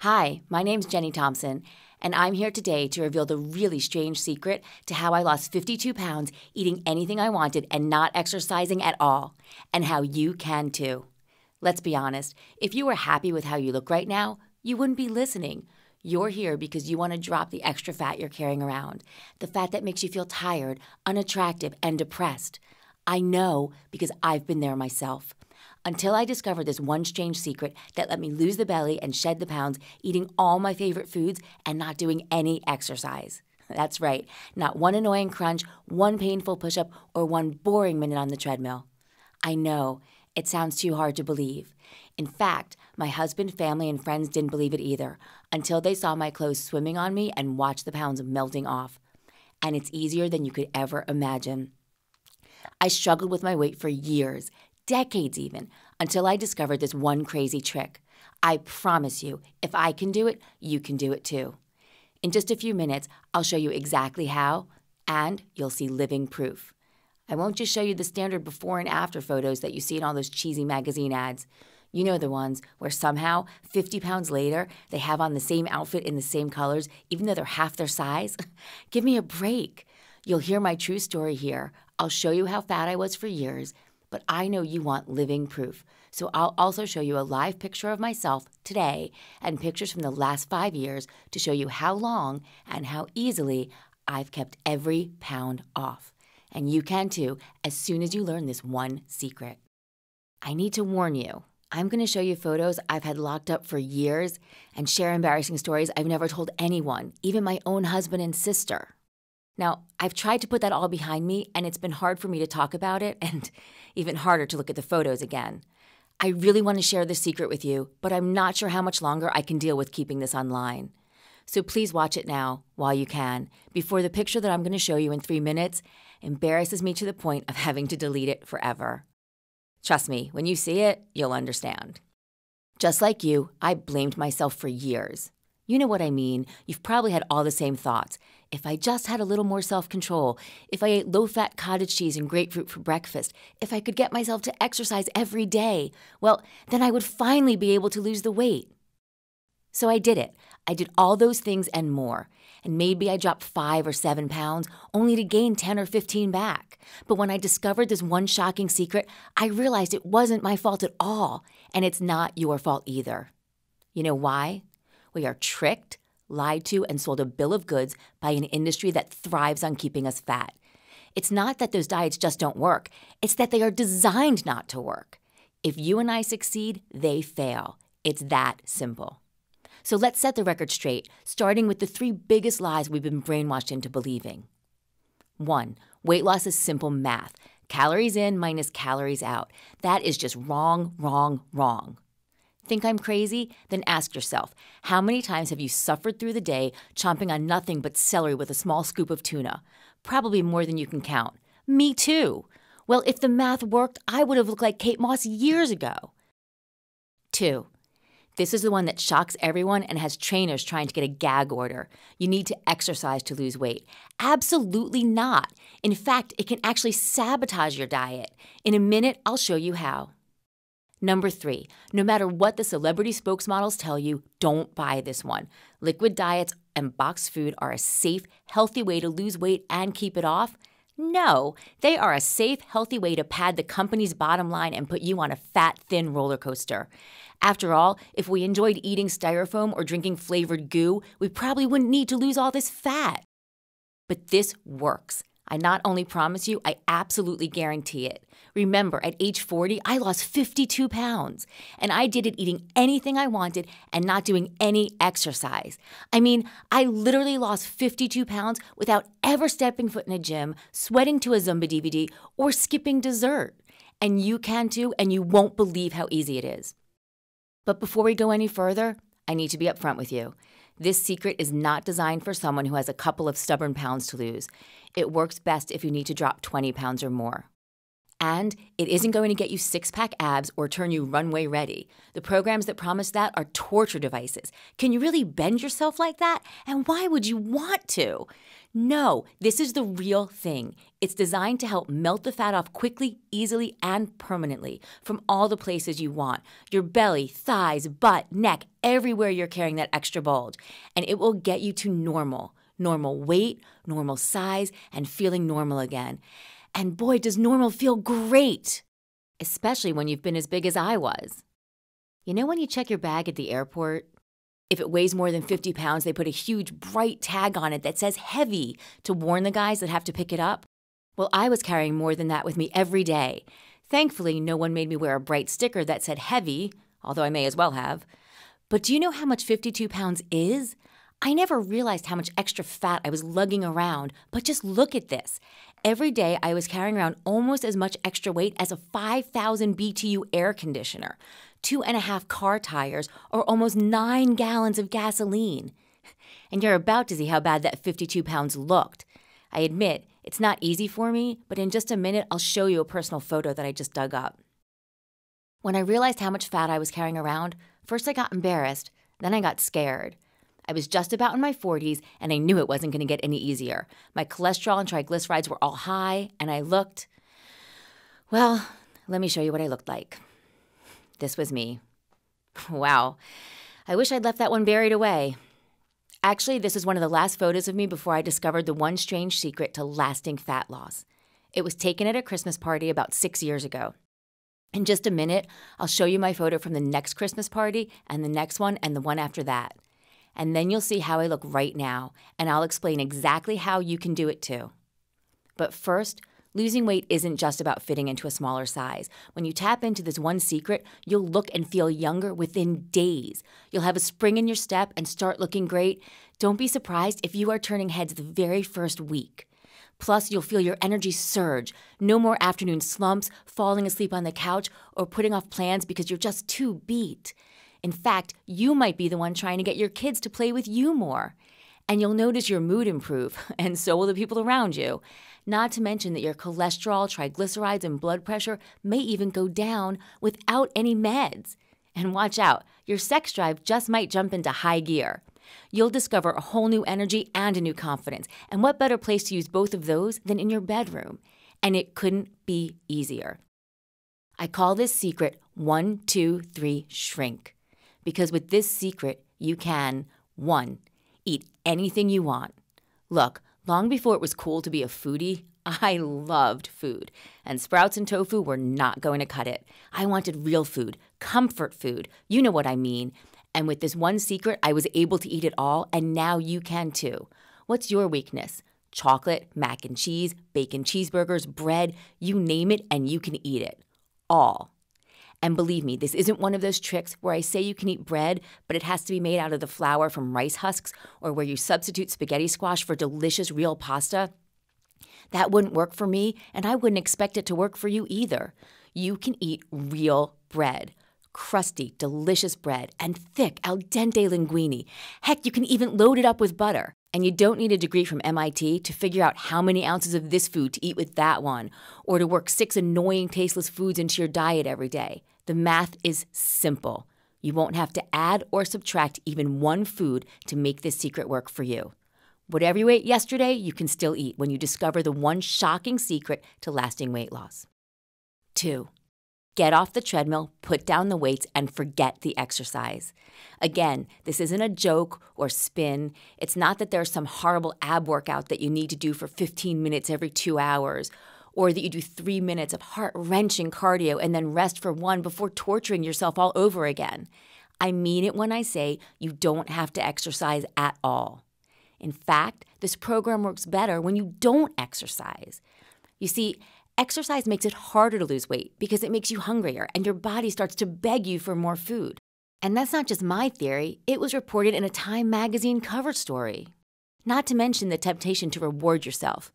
Hi, my name's Jenny Thompson, and I'm here today to reveal the really strange secret to how I lost 52 pounds eating anything I wanted and not exercising at all, and how you can too. Let's be honest, if you were happy with how you look right now, you wouldn't be listening. You're here because you want to drop the extra fat you're carrying around, the fat that makes you feel tired, unattractive, and depressed. I know because I've been there myself. Until I discovered this one strange secret that let me lose the belly and shed the pounds, eating all my favorite foods and not doing any exercise. That's right, not one annoying crunch, one painful push-up, or one boring minute on the treadmill. I know, it sounds too hard to believe. In fact, my husband, family, and friends didn't believe it either until they saw my clothes swimming on me and watched the pounds melting off. And it's easier than you could ever imagine. I struggled with my weight for years, decades even, until I discovered this one crazy trick. I promise you, if I can do it, you can do it too. In just a few minutes, I'll show you exactly how, and you'll see living proof. I won't just show you the standard before and after photos that you see in all those cheesy magazine ads. You know the ones where somehow, 50 pounds later, they have on the same outfit in the same colors, even though they're half their size? Give me a break. You'll hear my true story here. I'll show you how fat I was for years, but I know you want living proof. So I'll also show you a live picture of myself today and pictures from the last 5 years to show you how long and how easily I've kept every pound off. And you can too, as soon as you learn this one secret. I need to warn you, I'm going to show you photos I've had locked up for years and share embarrassing stories I've never told anyone, even my own husband and sister. Now, I've tried to put that all behind me, and it's been hard for me to talk about it, and even harder to look at the photos again. I really want to share this secret with you, but I'm not sure how much longer I can deal with keeping this online. So please watch it now, while you can, before the picture that I'm going to show you in 3 minutes embarrasses me to the point of having to delete it forever. Trust me, when you see it, you'll understand. Just like you, I blamed myself for years. You know what I mean. You've probably had all the same thoughts. If I just had a little more self-control, if I ate low-fat cottage cheese and grapefruit for breakfast, if I could get myself to exercise every day, well, then I would finally be able to lose the weight. So I did it. I did all those things and more. And maybe I dropped 5 or 7 pounds, only to gain 10 or 15 back. But when I discovered this one shocking secret, I realized it wasn't my fault at all, and it's not your fault either. You know why? We are tricked, lied to, and sold a bill of goods by an industry that thrives on keeping us fat. It's not that those diets just don't work. It's that they are designed not to work. If you and I succeed, they fail. It's that simple. So let's set the record straight, starting with the 3 biggest lies we've been brainwashed into believing. 1. Weight loss is simple math. Calories in minus calories out. That is just wrong, wrong, wrong. Think I'm crazy? Then ask yourself, how many times have you suffered through the day chomping on nothing but celery with a small scoop of tuna? Probably more than you can count. Me too. Well, if the math worked, I would have looked like Kate Moss years ago. 2. This is the one that shocks everyone and has trainers trying to get a gag order. You need to exercise to lose weight. Absolutely not. In fact, it can actually sabotage your diet. In a minute, I'll show you how. Number 3, no matter what the celebrity spokesmodels tell you, don't buy this one. Liquid diets and boxed food are a safe, healthy way to lose weight and keep it off. No, they are a safe, healthy way to pad the company's bottom line and put you on a fat, thin roller coaster. After all, if we enjoyed eating styrofoam or drinking flavored goo, we probably wouldn't need to lose all this fat. But this works. I not only promise you, I absolutely guarantee it. Remember, at age 40, I lost 52 pounds, and I did it eating anything I wanted and not doing any exercise. I mean, I literally lost 52 pounds without ever stepping foot in a gym, sweating to a Zumba DVD, or skipping dessert. And you can too, and you won't believe how easy it is. But before we go any further, I need to be upfront with you. This secret is not designed for someone who has a couple of stubborn pounds to lose. It works best if you need to drop 20 pounds or more. And it isn't going to get you six-pack abs or turn you runway ready. The programs that promise that are torture devices. Can you really bend yourself like that? And why would you want to? No, this is the real thing. It's designed to help melt the fat off quickly, easily, and permanently from all the places you want. Your belly, thighs, butt, neck, everywhere you're carrying that extra bulge. And it will get you to normal. Normal weight, normal size, and feeling normal again. And boy, does normal feel great, especially when you've been as big as I was. You know when you check your bag at the airport? If it weighs more than 50 pounds, they put a huge bright tag on it that says heavy to warn the guys that have to pick it up. Well, I was carrying more than that with me every day. Thankfully, no one made me wear a bright sticker that said heavy, although I may as well have. But do you know how much 52 pounds is? I never realized how much extra fat I was lugging around, but just look at this. Every day I was carrying around almost as much extra weight as a 5,000 BTU air conditioner, 2.5 car tires, or almost 9 gallons of gasoline. And you're about to see how bad that 52 pounds looked. I admit, it's not easy for me, but in just a minute I'll show you a personal photo that I just dug up. When I realized how much fat I was carrying around, first I got embarrassed, then I got scared. I was just about in my 40s, and I knew it wasn't going to get any easier. My cholesterol and triglycerides were all high, and I looked... Well, let me show you what I looked like. This was me. Wow. I wish I'd left that one buried away. Actually, this is one of the last photos of me before I discovered the one strange secret to lasting fat loss. It was taken at a Christmas party about 6 years ago. In just a minute, I'll show you my photo from the next Christmas party, and the next one, and the one after that. And then you'll see how I look right now, and I'll explain exactly how you can do it too. But first, losing weight isn't just about fitting into a smaller size. When you tap into this one secret, you'll look and feel younger within days. You'll have a spring in your step and start looking great. Don't be surprised if you are turning heads the very first week. Plus, you'll feel your energy surge. No more afternoon slumps, falling asleep on the couch, or putting off plans because you're just too beat. In fact, you might be the one trying to get your kids to play with you more. And you'll notice your mood improve, and so will the people around you. Not to mention that your cholesterol, triglycerides, and blood pressure may even go down without any meds. And watch out, your sex drive just might jump into high gear. You'll discover a whole new energy and a new confidence. And what better place to use both of those than in your bedroom? And it couldn't be easier. I call this secret 1, 2, 3, shrink. Because with this secret, you can, 1, eat anything you want. Look, long before it was cool to be a foodie, I loved food. And sprouts and tofu were not going to cut it. I wanted real food, comfort food. You know what I mean. And with this one secret, I was able to eat it all, and now you can too. What's your weakness? Chocolate, mac and cheese, bacon cheeseburgers, bread, you name it, and you can eat it. All. And believe me, this isn't one of those tricks where I say you can eat bread, but it has to be made out of the flour from rice husks, or where you substitute spaghetti squash for delicious real pasta. That wouldn't work for me, and I wouldn't expect it to work for you either. You can eat real bread. Crusty, delicious bread, and thick, al dente linguine. Heck, you can even load it up with butter. And you don't need a degree from MIT to figure out how many ounces of this food to eat with that one, or to work 6 annoying tasteless foods into your diet every day. The math is simple. You won't have to add or subtract even one food to make this secret work for you. Whatever you ate yesterday, you can still eat when you discover the one shocking secret to lasting weight loss. 2. Get off the treadmill, put down the weights, and forget the exercise. Again, this isn't a joke or spin. It's not that there's some horrible ab workout that you need to do for 15 minutes every 2 hours, or that you do 3 minutes of heart-wrenching cardio and then rest for 1 before torturing yourself all over again. I mean it when I say you don't have to exercise at all. In fact, this program works better when you don't exercise. You see, exercise makes it harder to lose weight because it makes you hungrier and your body starts to beg you for more food. And that's not just my theory. It was reported in a Time magazine cover story. Not to mention the temptation to reward yourself.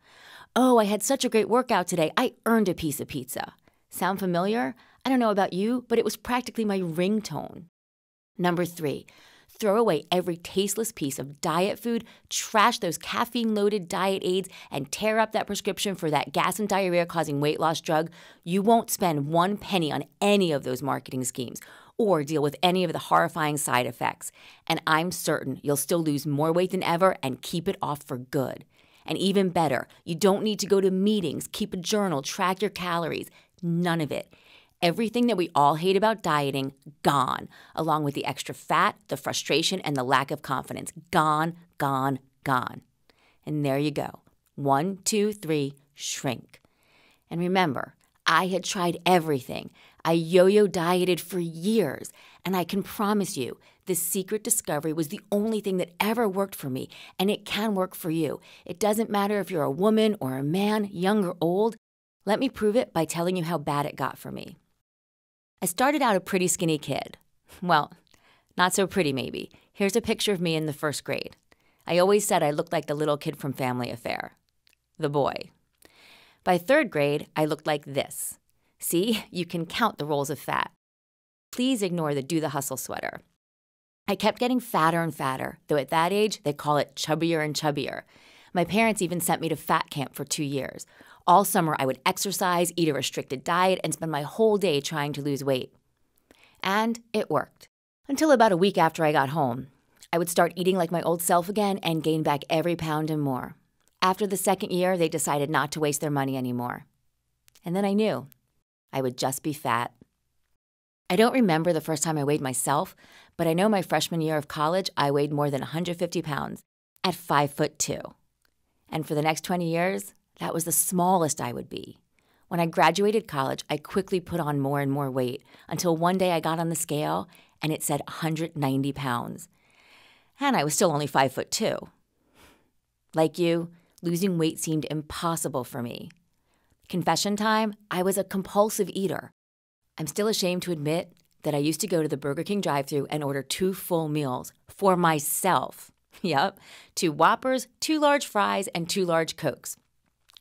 Oh, I had such a great workout today. I earned a piece of pizza. Sound familiar? I don't know about you, but it was practically my ringtone. Number 3, throw away every tasteless piece of diet food, trash those caffeine-loaded diet aids, and tear up that prescription for that gas and diarrhea-causing weight loss drug, you won't spend one penny on any of those marketing schemes or deal with any of the horrifying side effects. And I'm certain you'll still lose more weight than ever and keep it off for good. And even better, you don't need to go to meetings, keep a journal, track your calories. None of it. Everything that we all hate about dieting, gone, along with the extra fat, the frustration, and the lack of confidence. Gone, gone, gone. And there you go. 1, 2, 3, shrink. And remember, I had tried everything. I yo-yo dieted for years, and I can promise you, the secret discovery was the only thing that ever worked for me, and it can work for you. It doesn't matter if you're a woman or a man, young or old. Let me prove it by telling you how bad it got for me. I started out a pretty skinny kid. Well, not so pretty maybe. Here's a picture of me in the first grade. I always said I looked like the little kid from Family Affair. The boy. By third grade, I looked like this. See, you can count the rolls of fat. Please ignore the Do the Hustle sweater. I kept getting fatter and fatter, though at that age, they call it chubbier and chubbier. My parents even sent me to fat camp for 2 years. All summer, I would exercise, eat a restricted diet, and spend my whole day trying to lose weight. And it worked. Until about a week after I got home. I would start eating like my old self again and gain back every pound and more. After the second year, they decided not to waste their money anymore. And then I knew I would just be fat. I don't remember the first time I weighed myself, but I know my freshman year of college, I weighed more than 150 pounds at 5'2". And for the next 20 years, that was the smallest I would be. When I graduated college, I quickly put on more and more weight until one day I got on the scale and it said 190 pounds. And I was still only 5'2". Like you, losing weight seemed impossible for me. Confession time, I was a compulsive eater. I'm still ashamed to admit that I used to go to the Burger King drive-thru and order 2 full meals for myself. Yep, 2 Whoppers, 2 large fries, and 2 large Cokes.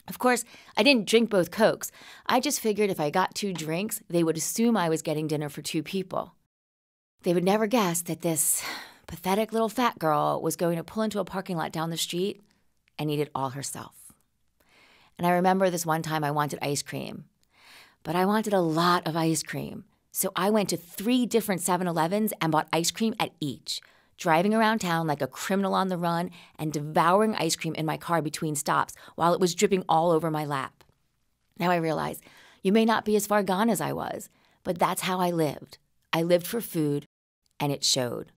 Of course, I didn't drink both Cokes. I just figured if I got 2 drinks, they would assume I was getting dinner for 2 people. They would never guess that this pathetic little fat girl was going to pull into a parking lot down the street and eat it all herself. And I remember this one time I wanted ice cream. But I wanted a lot of ice cream. So I went to 3 different 7-Elevens and bought ice cream at each, driving around town like a criminal on the run and devouring ice cream in my car between stops while it was dripping all over my lap. Now I realize you may not be as far gone as I was, but that's how I lived. I lived for food, and it showed.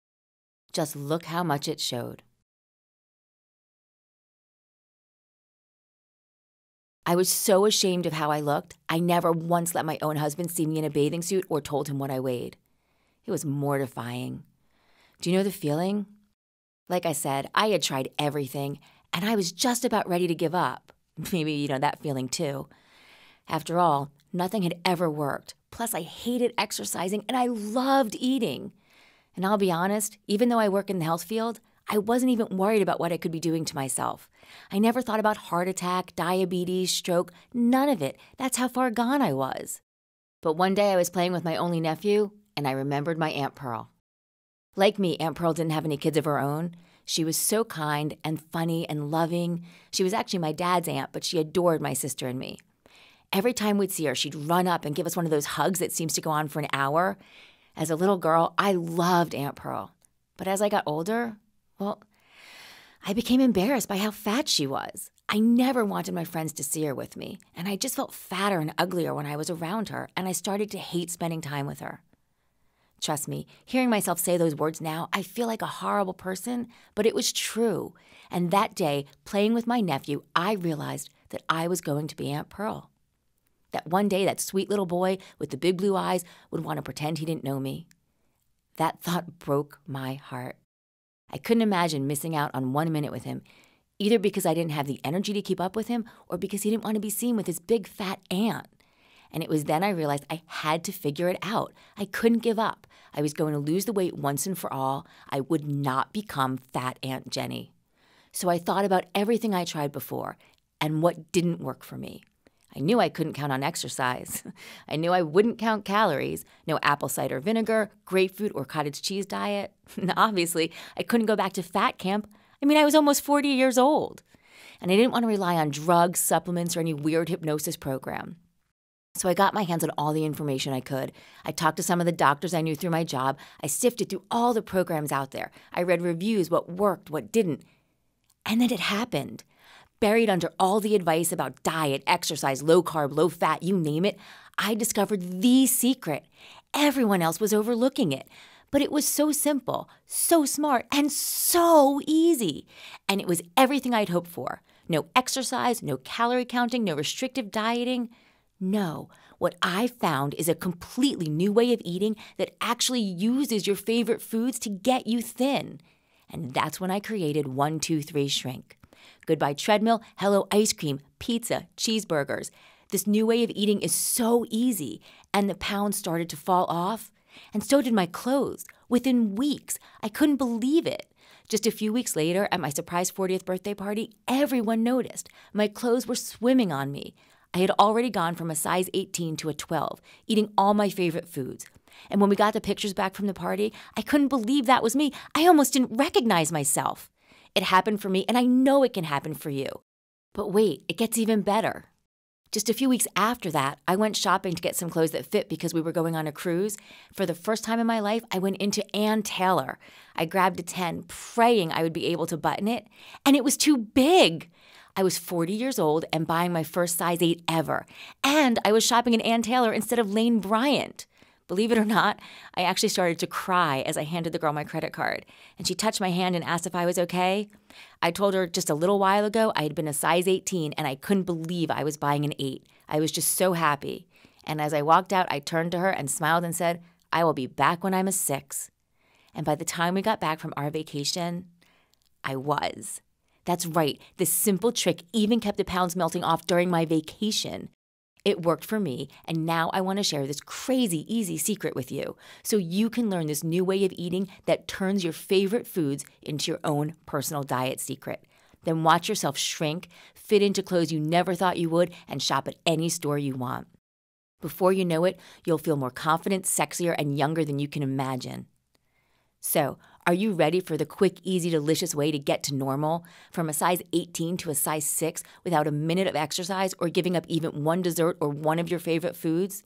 Just look how much it showed. I was so ashamed of how I looked, I never once let my own husband see me in a bathing suit or told him what I weighed. It was mortifying. Do you know the feeling? Like I said, I had tried everything, and I was just about ready to give up. Maybe you know that feeling too. After all, nothing had ever worked. Plus, I hated exercising, and I loved eating. And I'll be honest, even though I work in the health field, I wasn't even worried about what I could be doing to myself. I never thought about heart attack, diabetes, stroke, none of it. That's how far gone I was. But one day I was playing with my only nephew, and I remembered my Aunt Pearl. Like me, Aunt Pearl didn't have any kids of her own. She was so kind and funny and loving. She was actually my dad's aunt, but she adored my sister and me. Every time we'd see her, she'd run up and give us one of those hugs that seems to go on for an hour. As a little girl, I loved Aunt Pearl. But as I got older, well, I became embarrassed by how fat she was. I never wanted my friends to see her with me, and I just felt fatter and uglier when I was around her, and I started to hate spending time with her. Trust me, hearing myself say those words now, I feel like a horrible person, but it was true. And that day, playing with my nephew, I realized that I was going to be Aunt Pearl. That one day, that sweet little boy with the big blue eyes would want to pretend he didn't know me. That thought broke my heart. I couldn't imagine missing out on 1 minute with him, either because I didn't have the energy to keep up with him or because he didn't want to be seen with his big fat aunt. And it was then I realized I had to figure it out. I couldn't give up. I was going to lose the weight once and for all. I would not become Fat Aunt Jenny. So I thought about everything I tried before and what didn't work for me. I knew I couldn't count on exercise. I knew I wouldn't count calories. No apple cider vinegar, grapefruit, or cottage cheese diet. Obviously, I couldn't go back to fat camp. I mean, I was almost 40 years old. And I didn't want to rely on drugs, supplements, or any weird hypnosis program. So I got my hands on all the information I could. I talked to some of the doctors I knew through my job. I sifted through all the programs out there. I read reviews, what worked, what didn't. And then it happened. Buried under all the advice about diet, exercise, low carb, low fat, you name it, I discovered the secret. Everyone else was overlooking it. But it was so simple, so smart, and so easy. And it was everything I'd hoped for. No exercise, no calorie counting, no restrictive dieting. No, what I found is a completely new way of eating that actually uses your favorite foods to get you thin. And that's when I created 1-2-3 Shrink. Goodbye treadmill, hello ice cream, pizza, cheeseburgers. This new way of eating is so easy, and the pounds started to fall off. And so did my clothes. Within weeks, I couldn't believe it. Just a few weeks later, at my surprise 40th birthday party, everyone noticed. My clothes were swimming on me. I had already gone from a size 18 to a 12, eating all my favorite foods. And when we got the pictures back from the party, I couldn't believe that was me. I almost didn't recognize myself. It happened for me, and I know it can happen for you. But wait, it gets even better. Just a few weeks after that, I went shopping to get some clothes that fit because we were going on a cruise. For the first time in my life, I went into Ann Taylor. I grabbed a 10, praying I would be able to button it, and it was too big. I was 40 years old and buying my first size 8 ever. And I was shopping in Ann Taylor instead of Lane Bryant. Believe it or not, I actually started to cry as I handed the girl my credit card. And she touched my hand and asked if I was okay. I told her just a little while ago I had been a size 18 and I couldn't believe I was buying an 8. I was just so happy. And as I walked out, I turned to her and smiled and said, I will be back when I'm a 6. And by the time we got back from our vacation, I was. That's right, this simple trick even kept the pounds melting off during my vacation. It worked for me, and now I want to share this crazy easy secret with you so you can learn this new way of eating that turns your favorite foods into your own personal diet secret. Then watch yourself shrink, fit into clothes you never thought you would, and shop at any store you want. Before you know it, you'll feel more confident, sexier, and younger than you can imagine. So, are you ready for the quick, easy, delicious way to get to normal? From a size 18 to a size 6 without a minute of exercise or giving up even one dessert or one of your favorite foods?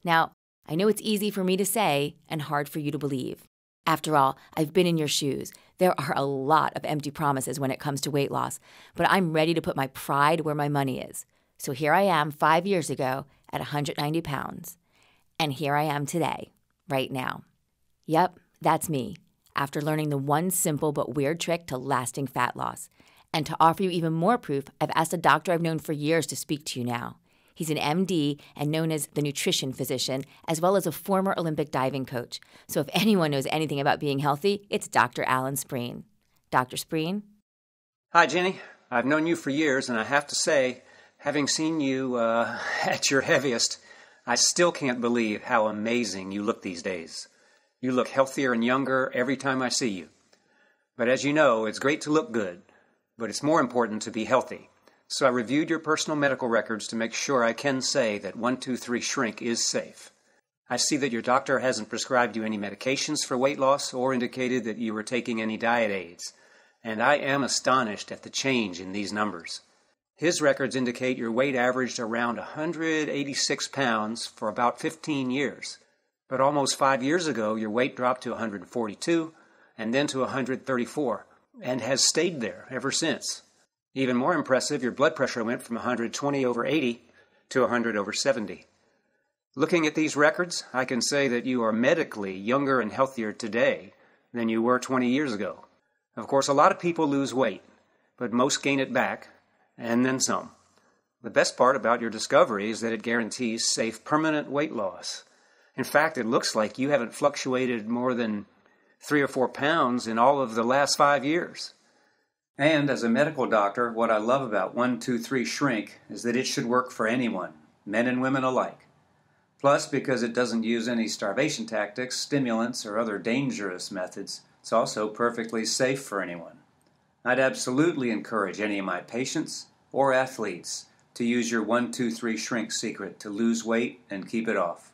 Now, I know it's easy for me to say and hard for you to believe. After all, I've been in your shoes. There are a lot of empty promises when it comes to weight loss, but I'm ready to put my pride where my money is. So here I am 5 years ago at 190 pounds. And here I am today, right now. Yep, that's me, after learning the one simple but weird trick to lasting fat loss. And to offer you even more proof, I've asked a doctor I've known for years to speak to you now. He's an MD and known as the nutrition physician, as well as a former Olympic diving coach. So if anyone knows anything about being healthy, it's Dr. Alan Spreen. Dr. Spreen? Hi, Jenny. I've known you for years, and I have to say, having seen you at your heaviest, I still can't believe how amazing you look these days. You look healthier and younger every time I see you. But as you know, it's great to look good, but it's more important to be healthy. So I reviewed your personal medical records to make sure I can say that 1-2-3 Shrink is safe. I see that your doctor hasn't prescribed you any medications for weight loss or indicated that you were taking any diet aids. And I am astonished at the change in these numbers. His records indicate your weight averaged around 186 pounds for about 15 years. But almost 5 years ago, your weight dropped to 142 and then to 134 and has stayed there ever since. Even more impressive, your blood pressure went from 120/80 to 100/70. Looking at these records, I can say that you are medically younger and healthier today than you were 20 years ago. Of course, a lot of people lose weight, but most gain it back, and then some. The best part about your discovery is that it guarantees safe, permanent weight loss. In fact, it looks like you haven't fluctuated more than 3 or 4 pounds in all of the last 5 years. And as a medical doctor, what I love about 1-2-3 Shrink is that it should work for anyone, men and women alike. Plus, because it doesn't use any starvation tactics, stimulants, or other dangerous methods, it's also perfectly safe for anyone. I'd absolutely encourage any of my patients or athletes to use your 1-2-3 Shrink secret to lose weight and keep it off.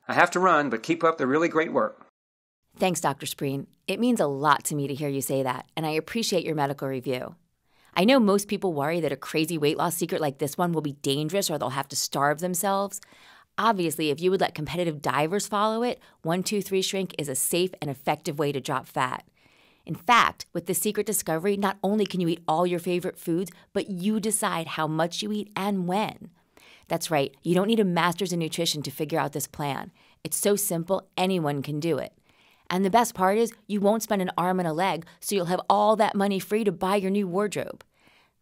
I have to run, but keep up the really great work. Thanks, Dr. Spreen. It means a lot to me to hear you say that, and I appreciate your medical review. I know most people worry that a crazy weight loss secret like this one will be dangerous or they'll have to starve themselves. Obviously, if you would let competitive divers follow it, 1-2-3 Shrink is a safe and effective way to drop fat. In fact, with the secret discovery, not only can you eat all your favorite foods, but you decide how much you eat and when. That's right, you don't need a master's in nutrition to figure out this plan. It's so simple, anyone can do it. And the best part is, you won't spend an arm and a leg, so you'll have all that money free to buy your new wardrobe.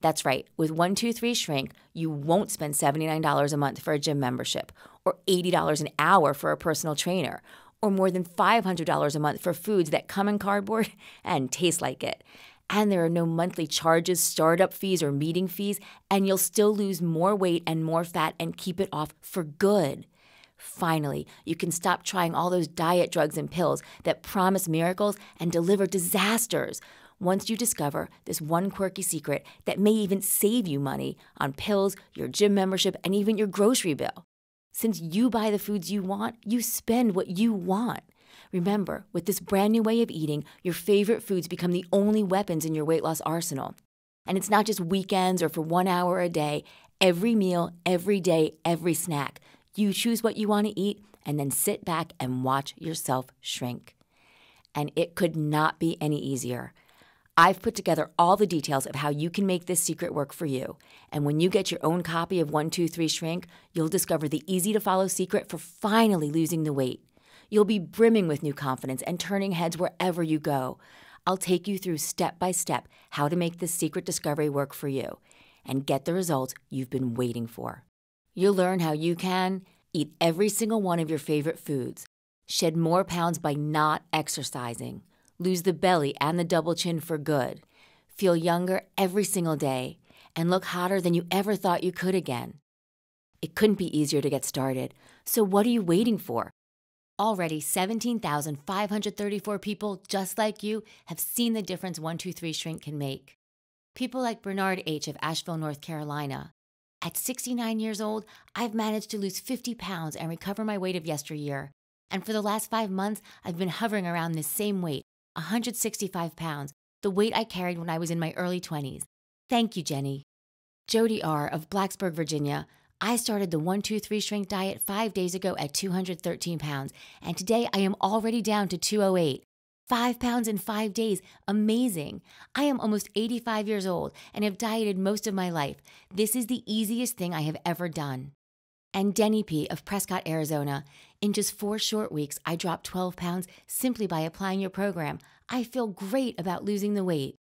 That's right, with 1-2-3 Shrink, you won't spend $79 a month for a gym membership, or $80 an hour for a personal trainer, or more than $500 a month for foods that come in cardboard and taste like it. And there are no monthly charges, startup fees, or meeting fees, and you'll still lose more weight and more fat and keep it off for good. Finally, you can stop trying all those diet drugs and pills that promise miracles and deliver disasters once you discover this one quirky secret that may even save you money on pills, your gym membership, and even your grocery bill. Since you buy the foods you want, you spend what you want. Remember, with this brand new way of eating, your favorite foods become the only weapons in your weight loss arsenal. And it's not just weekends or for 1 hour a day. Every meal, every day, every snack. You choose what you want to eat and then sit back and watch yourself shrink. And it could not be any easier. I've put together all the details of how you can make this secret work for you. And when you get your own copy of 1-2-3 Shrink, you'll discover the easy-to-follow secret for finally losing the weight. You'll be brimming with new confidence and turning heads wherever you go. I'll take you through step by step how to make this secret discovery work for you and get the results you've been waiting for. You'll learn how you can eat every single one of your favorite foods, shed more pounds by not exercising, lose the belly and the double chin for good, feel younger every single day, and look hotter than you ever thought you could again. It couldn't be easier to get started, so what are you waiting for? Already, 17,534 people just like you have seen the difference 1-2-3 Shrink can make. People like Bernard H. of Asheville, North Carolina. At 69 years old, I've managed to lose 50 pounds and recover my weight of yesteryear. And for the last 5 months, I've been hovering around this same weight, 165 pounds, the weight I carried when I was in my early 20s. Thank you, Jenny. Jody R. of Blacksburg, Virginia. I started the 1-2-3 Shrink diet 5 days ago at 213 pounds, and today I am already down to 208. 5 pounds in 5 days. Amazing. I am almost 85 years old and have dieted most of my life. This is the easiest thing I have ever done. And Denny P. of Prescott, Arizona. In just 4 short weeks, I dropped 12 pounds simply by applying your program. I feel great about losing the weight.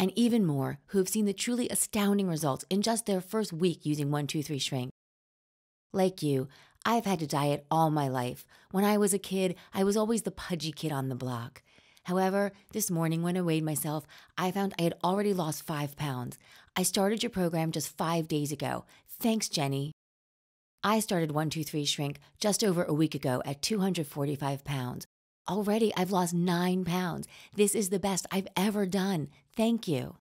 And even more who have seen the truly astounding results in just their first week using 1-2-3 Shrink. Like you, I've had to diet all my life. When I was a kid, I was always the pudgy kid on the block. However, this morning when I weighed myself, I found I had already lost 5 pounds. I started your program just 5 days ago. Thanks, Jenny. I started 1-2-3 Shrink just over a week ago at 245 pounds. Already, I've lost 9 pounds. This is the best I've ever done. Thank you.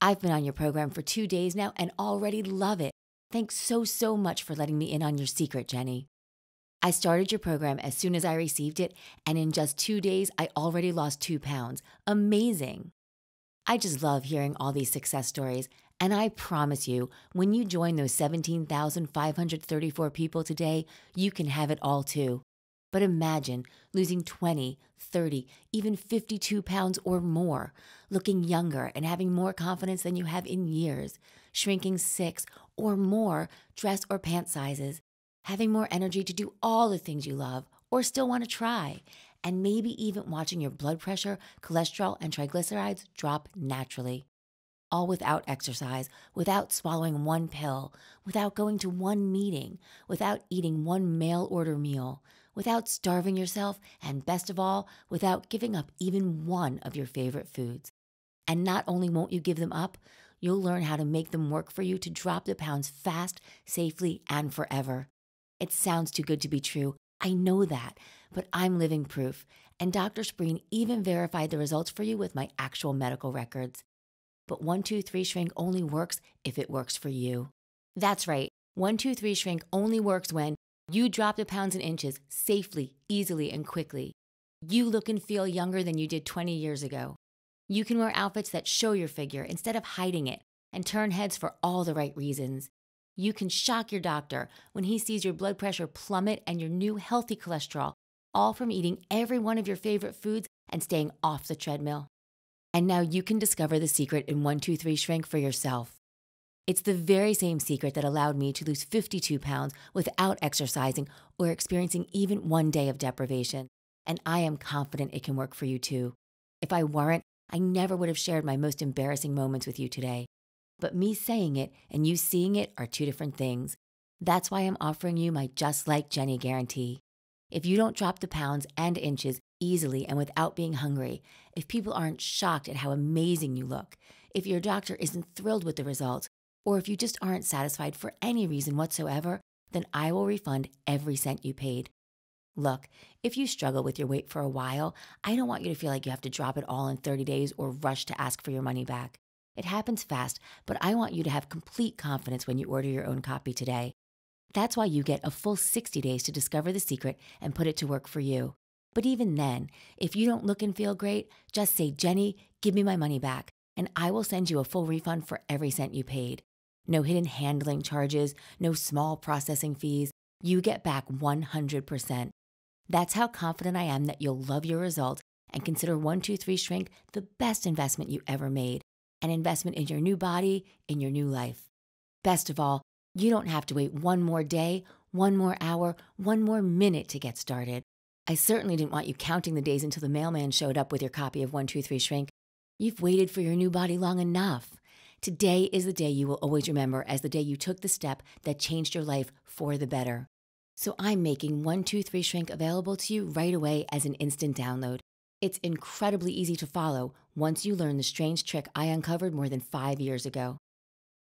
I've been on your program for 2 days now and already love it. Thanks so much for letting me in on your secret, Jenny. I started your program as soon as I received it, and in just 2 days, I already lost 2 pounds. Amazing. I just love hearing all these success stories, and I promise you, when you join those 17,534 people today, you can have it all too. But imagine losing 20, 30, even 52 pounds or more, looking younger and having more confidence than you have in years, shrinking 6 or more dress or pant sizes, having more energy to do all the things you love or still want to try, and maybe even watching your blood pressure, cholesterol, and triglycerides drop naturally. All without exercise, without swallowing 1 pill, without going to 1 meeting, without eating 1 mail-order meal, without starving yourself, and best of all, without giving up even one of your favorite foods. And not only won't you give them up, you'll learn how to make them work for you to drop the pounds fast, safely, and forever. It sounds too good to be true. I know that, but I'm living proof. And Dr. Spreen even verified the results for you with my actual medical records. But 1-2-3 Shrink only works if it works for you. That's right. 123 Shrink only works when you drop the pounds and inches safely, easily, and quickly. You look and feel younger than you did 20 years ago. You can wear outfits that show your figure instead of hiding it and turn heads for all the right reasons. You can shock your doctor when he sees your blood pressure plummet and your new healthy cholesterol, all from eating every one of your favorite foods and staying off the treadmill. And now you can discover the secret in 123 Shrink for yourself. It's the very same secret that allowed me to lose 52 pounds without exercising or experiencing even one day of deprivation. And I am confident it can work for you too. If I weren't, I never would have shared my most embarrassing moments with you today. But me saying it and you seeing it are two different things. That's why I'm offering you my Just Like Jenny guarantee. If you don't drop the pounds and inches easily and without being hungry, if people aren't shocked at how amazing you look, if your doctor isn't thrilled with the results, or if you just aren't satisfied for any reason whatsoever, then I will refund every cent you paid. Look, if you struggle with your weight for a while, I don't want you to feel like you have to drop it all in 30 days or rush to ask for your money back. It happens fast, but I want you to have complete confidence when you order your own copy today. That's why you get a full 60 days to discover the secret and put it to work for you. But even then, if you don't look and feel great, just say, "Jenny, give me my money back," and I will send you a full refund for every cent you paid. No hidden handling charges, no small processing fees. You get back 100%. That's how confident I am that you'll love your results and consider 123 Shrink the best investment you ever made, an investment in your new body, in your new life. Best of all, you don't have to wait one more day, one more hour, one more minute to get started. I certainly didn't want you counting the days until the mailman showed up with your copy of 123 Shrink. You've waited for your new body long enough. Today is the day you will always remember as the day you took the step that changed your life for the better. So I'm making 123 Shrink available to you right away as an instant download. It's incredibly easy to follow once you learn the strange trick I uncovered more than 5 years ago.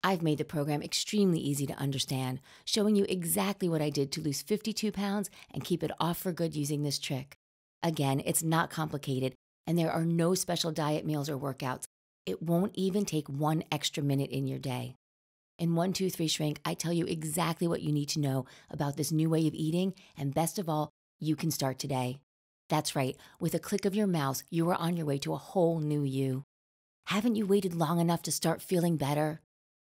I've made the program extremely easy to understand, showing you exactly what I did to lose 52 pounds and keep it off for good using this trick. Again, it's not complicated, and there are no special diet meals or workouts. It won't even take one extra minute in your day. In 123 Shrink, I tell you exactly what you need to know about this new way of eating, and best of all, you can start today. That's right, with a click of your mouse, you are on your way to a whole new you. Haven't you waited long enough to start feeling better?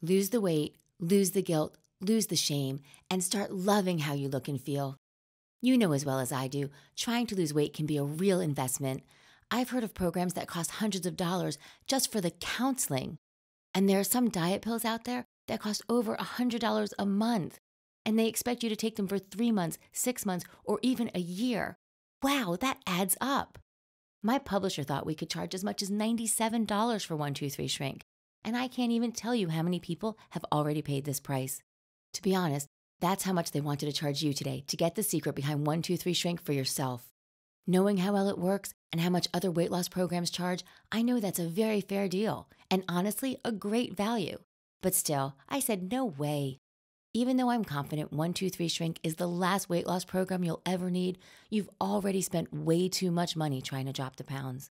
Lose the weight, lose the guilt, lose the shame, and start loving how you look and feel. You know as well as I do, trying to lose weight can be a real investment. I've heard of programs that cost hundreds of dollars just for the counseling. And there are some diet pills out there that cost over $100 a month, and they expect you to take them for 3 months, 6 months, or even a year. Wow, that adds up. My publisher thought we could charge as much as $97 for 123 Shrink, and I can't even tell you how many people have already paid this price. To be honest, that's how much they wanted to charge you today to get the secret behind 123 Shrink for yourself. Knowing how well it works and how much other weight loss programs charge, I know that's a very fair deal, and honestly, a great value. But still, I said no way. Even though I'm confident 123 Shrink is the last weight loss program you'll ever need, you've already spent way too much money trying to drop the pounds.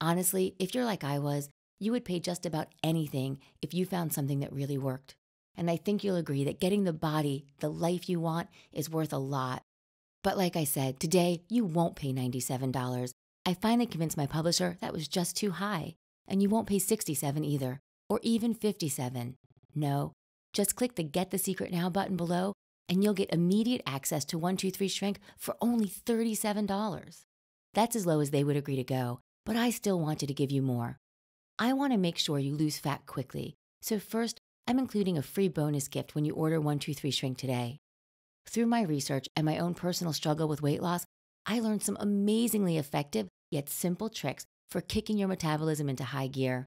Honestly, if you're like I was, you would pay just about anything if you found something that really worked. And I think you'll agree that getting the body, the life you want, is worth a lot. But like I said, today you won't pay $97. I finally convinced my publisher that was just too high. And you won't pay $67 either, or even $57. No, just click the Get the Secret Now button below and you'll get immediate access to 123 Shrink for only $37. That's as low as they would agree to go, but I still wanted to give you more. I want to make sure you lose fat quickly. So first, I'm including a free bonus gift when you order 123 Shrink today. Through my research and my own personal struggle with weight loss, I learned some amazingly effective yet simple tricks for kicking your metabolism into high gear.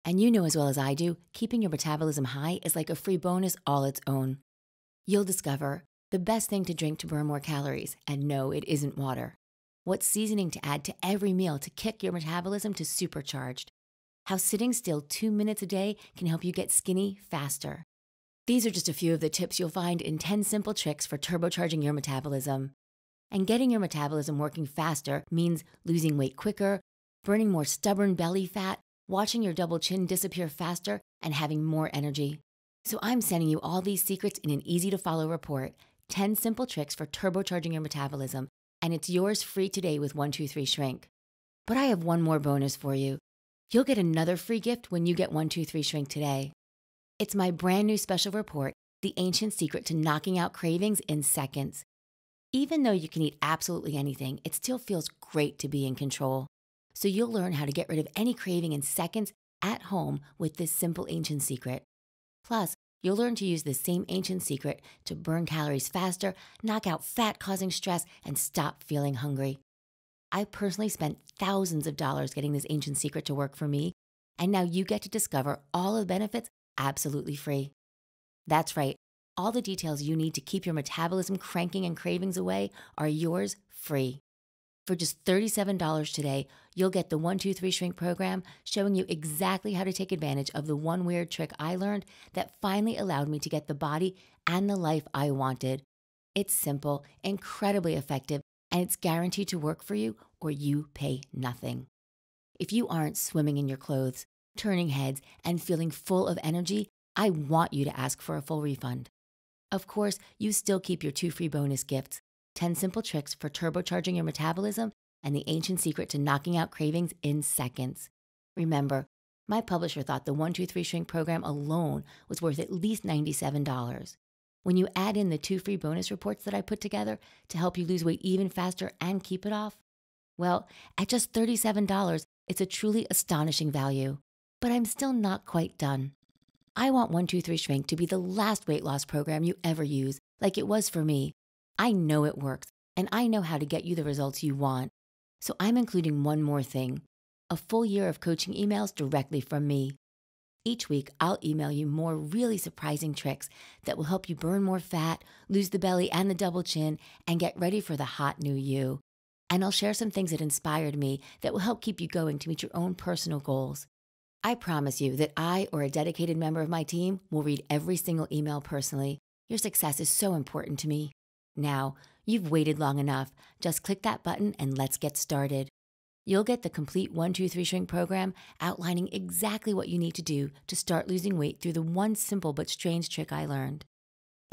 And you know as well as I do, keeping your metabolism high is like a free bonus all its own. You'll discover the best thing to drink to burn more calories, and no, it isn't water. What seasoning to add to every meal to kick your metabolism to supercharged. How sitting still 2 minutes a day can help you get skinny faster. These are just a few of the tips you'll find in 10 simple tricks for turbocharging your metabolism. And getting your metabolism working faster means losing weight quicker, burning more stubborn belly fat, watching your double chin disappear faster, and having more energy. So I'm sending you all these secrets in an easy-to-follow report, 10 simple tricks for turbocharging your metabolism, and it's yours free today with 123 Shrink. But I have one more bonus for you. You'll get another free gift when you get 123 Shrink today. It's my brand new special report, The Ancient Secret to Knocking Out Cravings in Seconds. Even though you can eat absolutely anything, it still feels great to be in control. So you'll learn how to get rid of any craving in seconds at home with this simple ancient secret. Plus, you'll learn to use this same ancient secret to burn calories faster, knock out fat-causing stress, and stop feeling hungry. I personally spent thousands of dollars getting this ancient secret to work for me, and now you get to discover all of the benefits absolutely free. That's right. All the details you need to keep your metabolism cranking and cravings away are yours free. For just $37 today, you'll get the 123 Shrink program showing you exactly how to take advantage of the one weird trick I learned that finally allowed me to get the body and the life I wanted. It's simple, incredibly effective, and it's guaranteed to work for you or you pay nothing. If you aren't swimming in your clothes, turning heads, and feeling full of energy, I want you to ask for a full refund. Of course, you still keep your 2 free bonus gifts, 10 simple tricks for turbocharging your metabolism and the ancient secret to knocking out cravings in seconds. Remember, my publisher thought the 123 Shrink program alone was worth at least $97. When you add in the 2 free bonus reports that I put together to help you lose weight even faster and keep it off, well, at just $37, it's a truly astonishing value. But I'm still not quite done. I want 123 Shrink to be the last weight loss program you ever use, like it was for me. I know it works, and I know how to get you the results you want. So I'm including one more thing, a full year of coaching emails directly from me. Each week, I'll email you more really surprising tricks that will help you burn more fat, lose the belly and the double chin, and get ready for the hot new you. And I'll share some things that inspired me that will help keep you going to meet your own personal goals. I promise you that I or a dedicated member of my team will read every single email personally. Your success is so important to me. Now, you've waited long enough. Just click that button and let's get started. You'll get the complete 123 Shrink program outlining exactly what you need to do to start losing weight through the one simple but strange trick I learned.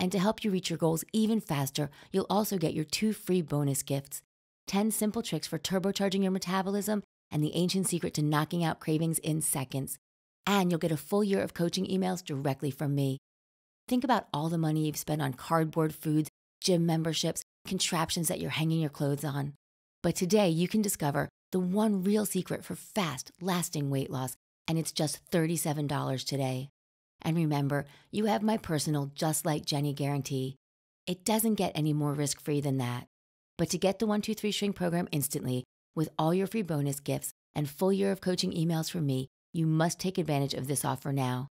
And to help you reach your goals even faster, you'll also get your 2 free bonus gifts, 10 simple tricks for turbocharging your metabolism and the ancient secret to knocking out cravings in seconds. And you'll get a full year of coaching emails directly from me. Think about all the money you've spent on cardboard foods, gym memberships, contraptions that you're hanging your clothes on. But today you can discover the one real secret for fast, lasting weight loss, and it's just $37 today. And remember, you have my personal Just Like Jenny guarantee. It doesn't get any more risk-free than that. But to get the 123 Shrink program instantly, with all your free bonus gifts and full year of coaching emails from me, you must take advantage of this offer now.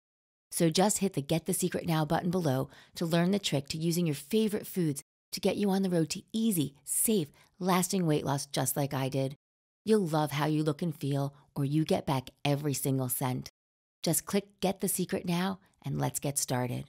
So just hit the Get the Secret Now button below to learn the trick to using your favorite foods to get you on the road to easy, safe, lasting weight loss just like I did. You'll love how you look and feel, or you get back every single cent. Just click Get the Secret Now and let's get started.